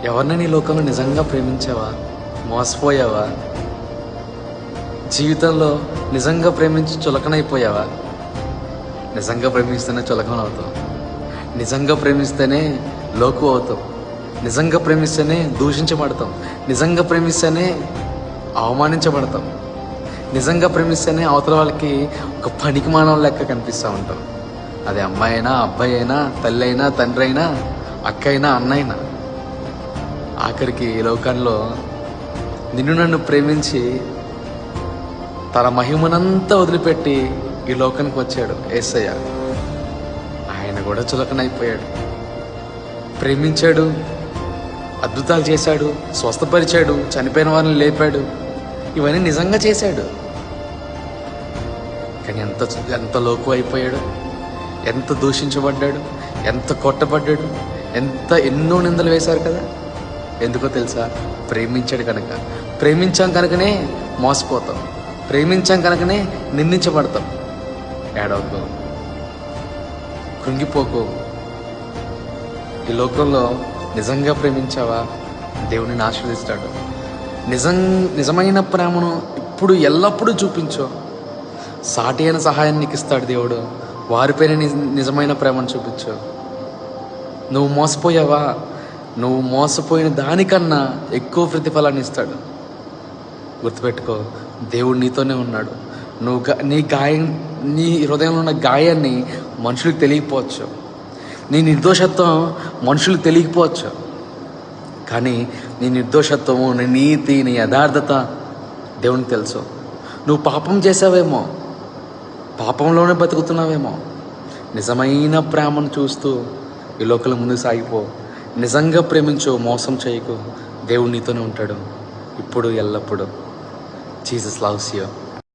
ఎవరినైనా ఈ లోకంలో నిజంగా ప్రేమించావా? మోసపోయావా? జీవితంలో నిజంగా ప్రేమించి చులకనైపోయావా? నిజంగా ప్రేమిస్తేనే చులకన అవుతాం, నిజంగా ప్రేమిస్తేనే లోకు అవుతాం, నిజంగా ప్రేమిస్తేనే దూషించబడతాం, నిజంగా ప్రేమిస్తేనే అవమానించబడతాం, నిజంగా ప్రేమిస్తేనే అవతల వాళ్ళకి ఒక పనికి మానవ లెక్క కనిపిస్తూ ఉంటాం. అది అమ్మాయి అయినా, అబ్బాయి అయినా, తల్లి అయినా, తండ్రి అయినా, అక్క అయినా, అన్న అయినా. ఆఖరికి ఈ లోకంలో నిన్ను నన్ను ప్రేమించి తన మహిమనంతా వదిలిపెట్టి ఈ లోకానికి వచ్చాడు యేసయ్య. ఆయన కూడా చులకనైపోయాడు. ప్రేమించాడు, అద్భుతాలు చేశాడు, స్వస్థపరిచాడు, చనిపోయిన వారిని లేపాడు, ఇవన్నీ నిజంగా చేశాడు. కానీ ఎంత లోకు అయిపోయాడు, ఎంత దూషించబడ్డాడు, ఎంత కొట్టబడ్డాడు, ఎన్నో నిందలు వేశారు కదా. ఎందుకో తెలుసా? ప్రేమించాడు కనుక. ప్రేమించాం కనుకనే మోసపోతాం, ప్రేమించాం కనుకనే నిందించబడతాం. ఏడవకు, కృంగిపోకు. ఈ లోకంలో నిజంగా ప్రేమించావా? దేవుడిని ఆశీర్వదిస్తాడు. నిజమైన ప్రేమను ఇప్పుడు ఎల్లప్పుడూ చూపించు. సాటి అయిన సహాయాన్ని నీకు ఇస్తాడు దేవుడు. వారిపైన నిజమైన ప్రేమను చూపించు. నువ్వు మోసపోయావా? నువ్వు మోసపోయిన దానికన్నా ఎక్కువ ప్రతిఫలాన్ని ఇస్తాడు. గుర్తుపెట్టుకో, దేవుడు నీతోనే ఉన్నాడు. నీ హృదయంలో ఉన్న గాయాన్ని మనుషులకు తెలియకపోవచ్చు, నీ నిర్దోషత్వం మనుషులకు తెలియకపోవచ్చు, కానీ నీ నిర్దోషత్వము, నీ నీతి, నీ యథార్థత దేవునికి తెలుసు. నువ్వు పాపం చేసావేమో, పాపంలోనే బతుకుతున్నావేమో. నిజమైన ప్రేమను చూస్తూ ఈ లోకంలో ముందుకు సాగిపో. నిజంగా ప్రేమించు, మోసం చేయకు. దేవుడు నీతోనే ఉంటాడు ఇప్పుడు ఎల్లప్పుడూ. Jesus loves you.